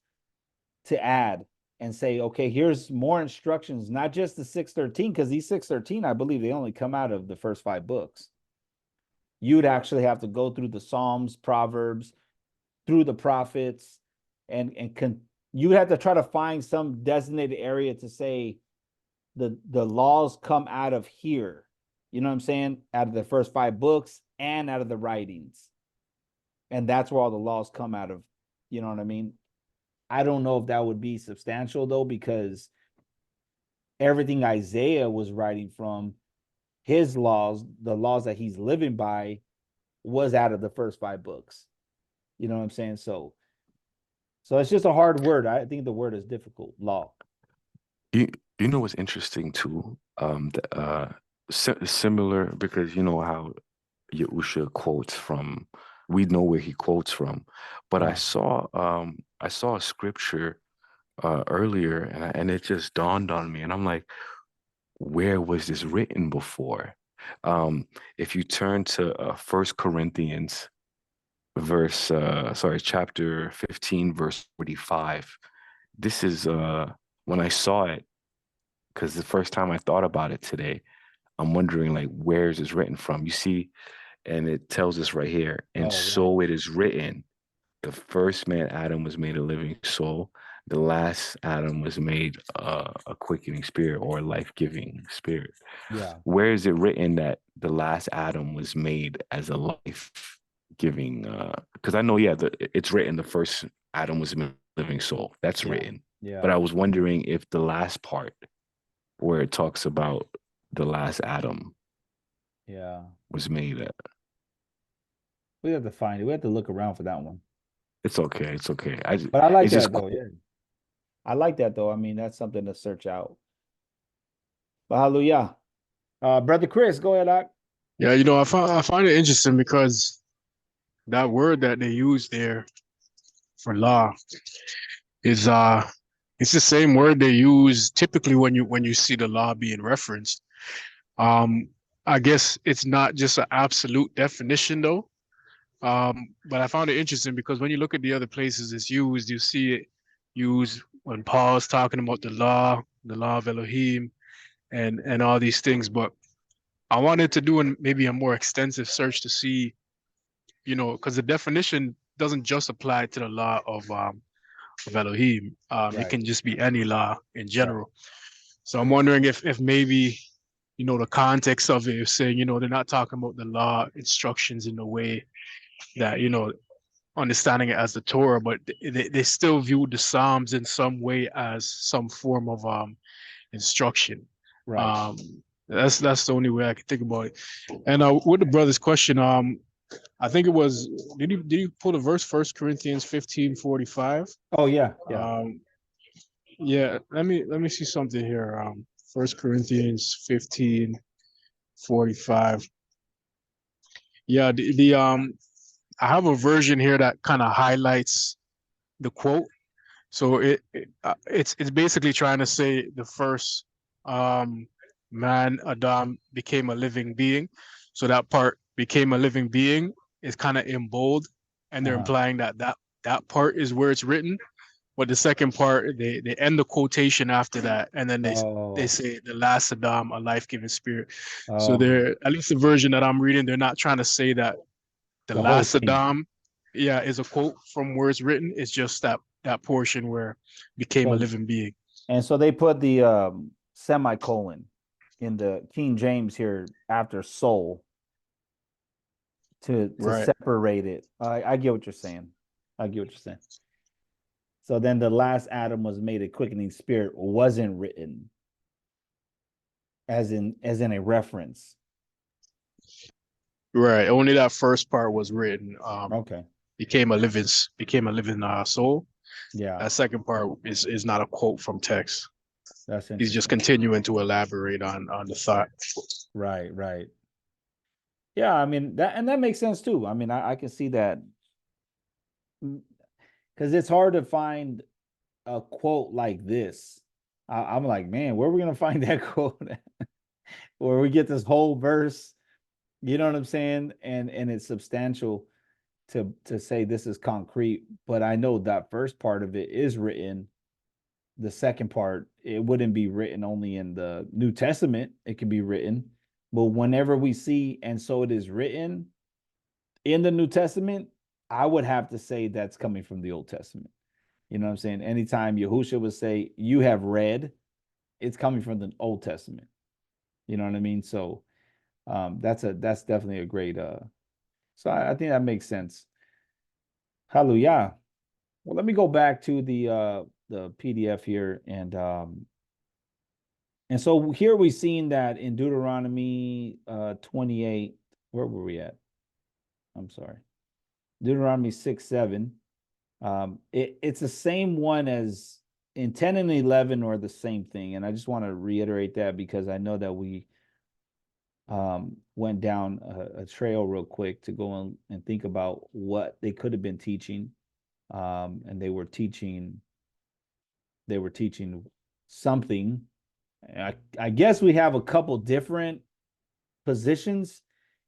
A: to add and say, okay, here's more instructions, not just the 613, because these 613, I believe they only come out of the first 5 books. You'd actually have to go through the Psalms, Proverbs, through the prophets, and you would have to try to find some designated area to say the laws come out of here. You know what I'm saying? Out of the first 5 books and out of the writings. And that's where all the laws come out of. You know what I mean? I don't know if that would be substantial though, because everything Isaiah was writing from, his laws, the laws that he's living by, was out of the first 5 books. You know what I'm saying? So it's just a hard word. I think the word is difficult. Law.
E: You you know what's interesting too? Similar, because you know how Yahusha quotes from. We know where he quotes from, but
A: Yeah.
E: I saw a scripture earlier, and it just dawned on me, and I'm like, where was this written before? If you turn to First Corinthians chapter 15, verse 45. This is when I saw it, because the first time I thought about it today, I'm wondering like, where is this written from? You see, and it tells us right here, and
A: Oh, right.
E: so it is written, the first man Adam was made a living soul, the last Adam was made a quickening spirit or a life-giving spirit.
A: Yeah.
E: Where is it written that the last Adam was made as a life-giving? Because I know, yeah, it's written the first Adam was made a living soul. That's
A: Yeah.
E: written.
A: Yeah.
E: But I was wondering if the last part where it talks about the last Adam
A: Yeah.
E: was made.
A: We have to find it. We have to look around for that one.
E: It's okay. It's okay.
A: But I like
E: It's just
A: that though. Yeah. I like that though. I mean, that's something to search out. But hallelujah. Brother Chris, go ahead, Doc.
D: Yeah, I find it interesting because that word that they use there for law is it's the same word they use typically when you see the law being referenced. Um, I guess it's not just an absolute definition though. But I found it interesting because when you look at the other places it's used, you see it used when Paul's talking about the law of Elohim, and all these things. But I wanted to do maybe a more extensive search to see, because the definition doesn't just apply to the law of Elohim. It
A: Right.
D: can just be any law in
A: Right.
D: general. So I'm wondering if maybe, the context of it is saying, they're not talking about the law instructions in the way that, understanding it as the Torah, but they still view the Psalms in some way as some form of instruction.
A: Right.
D: That's the only way I can think about it. And with the brother's question, I think it was, did you pull the verse, 1 Corinthians 15:45?
A: Oh yeah. Yeah.
D: Yeah, let me see something here. 1 Corinthians 15:45. Yeah, I have a version here that kind of highlights the quote. So it's basically trying to say the first man Adam became a living being. So that part, became a living being, is kind of in bold, and they're
A: Uh-huh.
D: implying that part is where it's written. But the second part, they end the quotation after that, and then they
A: Oh.
D: say the last Adam, a life-giving spirit. So
A: Oh.
D: they're, at least the version that I'm reading, they're not trying to say that the
A: The whole
D: last
A: thing.
D: Adam, yeah, is a quote from where it's written. It's just that portion where became a
A: So
D: living being.
A: and so they put the semicolon in the King James here after soul to
D: Right.
A: separate it. I get what you're saying. I get what you're saying. So then the last Adam was made a quickening spirit wasn't written as in a reference.
D: Right. Only that first part was written.
A: Okay.
D: Became a living soul.
A: Yeah,
D: That second part is not a quote from text.
A: that's
D: He's just
A: interesting.
D: continuing to elaborate on the thought.
A: Right, right. Yeah, I mean that makes sense too. I mean, I can see that because it's hard to find a quote like this. I'm like, man, where are we gonna find that quote where we get this whole verse? You know what I'm saying? And it's substantial to say this is concrete. But I know that first part of it is written. The second part, it wouldn't be written only in the New Testament. It could be written, but whenever we see, and so it is written in the New Testament, I would have to say that's coming from the Old Testament. You know what I'm saying? Anytime Yahushua would say, you have read, it's coming from the Old Testament. You know what I mean? So that's definitely a great so I think that makes sense. Hallelujah. Well, let me go back to the PDF here and so here we've seen that in Deuteronomy 28, where were we at? I'm sorry. Deuteronomy 6, 7. It's the same one as in 10 and 11 or the same thing. And I just want to reiterate that because I know that we went down a trail real quick to go and think about what they could have been teaching. And they were teaching something. I guess we have a couple different positions.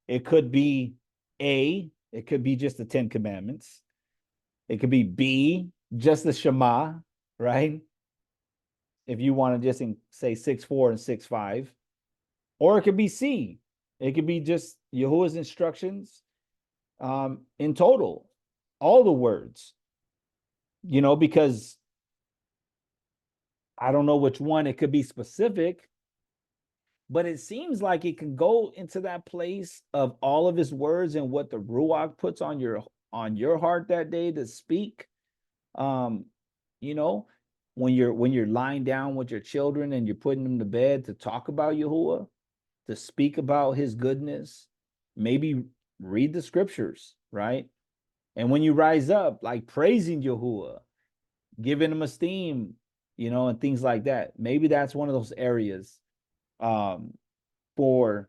A: It could be A, it could be just the 10 Commandments. It could be B, just the Shema, right? If you want to just say 6:4 and 6:5. Or it could be C. It could be just Yahuwah's instructions in total, all the words, because I don't know which one. It could be specific, but it seems like it can go into that place of all of his words and what the Ruach puts on your heart that day to speak. Um, you know, when you're lying down with your children and you're putting them to bed to talk about Yahuwah, to speak about his goodness, maybe read the scriptures, right? And when you rise up, like praising Yahuwah, giving him esteem, and things like that. Maybe that's one of those areas for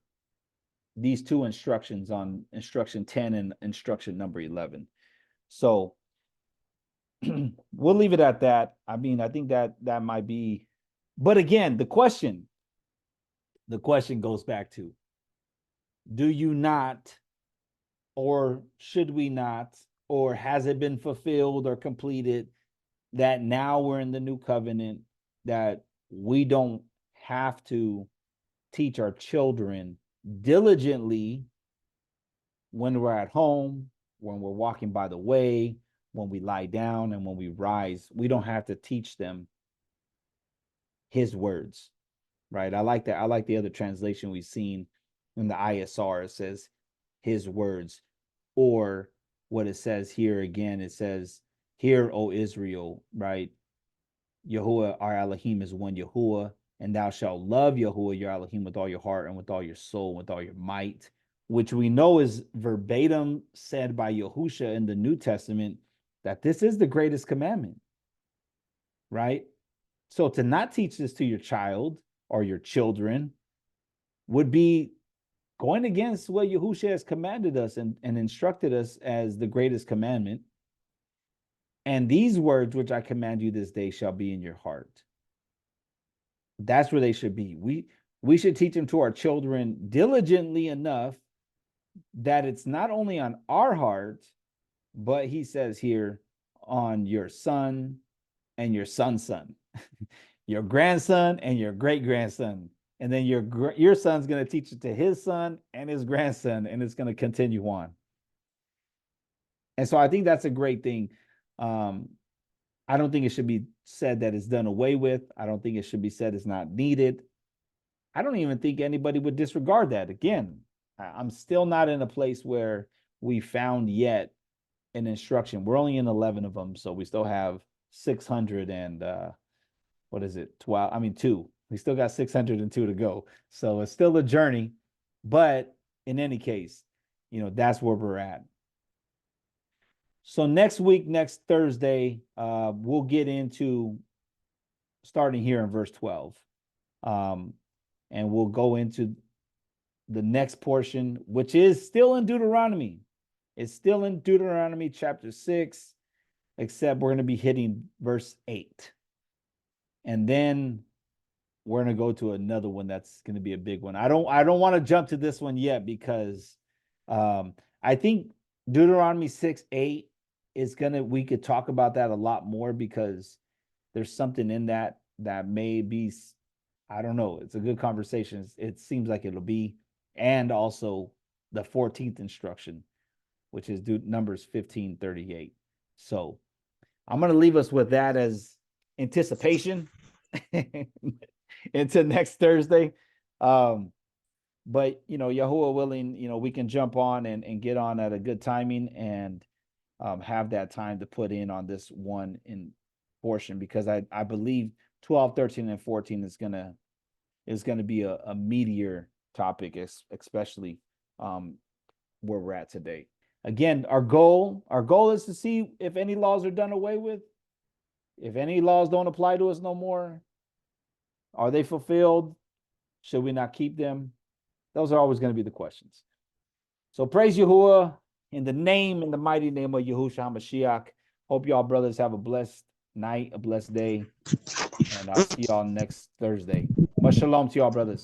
A: these two instructions on instruction 10 and instruction number 11. So we'll leave it at that. I mean, I think that might be, but again, the question goes back to, do you not, or should we not, or has it been fulfilled or completed that now we're in the new covenant, that we don't have to teach our children diligently when we're at home, when we're walking by the way, when we lie down, and when we rise. We don't have to teach them his words, right? I like that. I like the other translation we've seen in the ISR. It says his words, or what it says here again, it says, "Hear, O Israel," right? Yahuwah, our Elohim, is one Yahuwah, and thou shalt love Yahuwah, your Elohim, with all your heart and with all your soul, and with all your might, which we know is verbatim said by Yahusha in the New Testament, that this is the greatest commandment, right? So to not teach this to your child or your children would be going against what Yahusha has commanded us and instructed us as the greatest commandment. And these words which I command you this day shall be in your heart. That's where they should be. We should teach them to our children diligently enough that it's not only on our heart, but he says here, on your son and your son's son, your grandson and your great grandson. And then your son's going to teach it to his son and his grandson, and it's going to continue on. And so I think that's a great thing. I don't think it should be said that it's done away with. I don't think it should be said it's not needed. I don't even think anybody would disregard that. Again, I'm still not in a place where we found yet an instruction. We're only in 11 of them, so we still have 600 and what is it? 12. I mean, 2. We still got 602 to go. So it's still a journey, but in any case, that's where we're at. So next week, next Thursday, we'll get into starting here in verse 12. And we'll go into the next portion, which is still in Deuteronomy. It's still in Deuteronomy chapter 6, except we're going to be hitting verse 8. And then we're going to go to another one that's going to be a big one. I don't want to jump to this one yet because I think Deuteronomy 6:8 is we could talk about that a lot more because there's something in that may be, I don't know. It's a good conversation. It seems like it'll be, and also the 14th instruction, which is Numbers 15:38. So I'm going to leave us with that as anticipation into next Thursday. But, Yahuwah willing, we can jump on and get on at a good timing and have that time to put in on this one in portion, because I believe 12, 13, and 14 is going to be a meatier topic, especially where we're at today. Again, our goal is to see if any laws are done away with, if any laws don't apply to us no more. Are they fulfilled? Should we not keep them? Those are always going to be the questions. So praise Yahuwah in the mighty name of Yahushua HaMashiach. Hope y'all brothers have a blessed night, a blessed day, and I'll see y'all next Thursday. Much shalom to y'all brothers.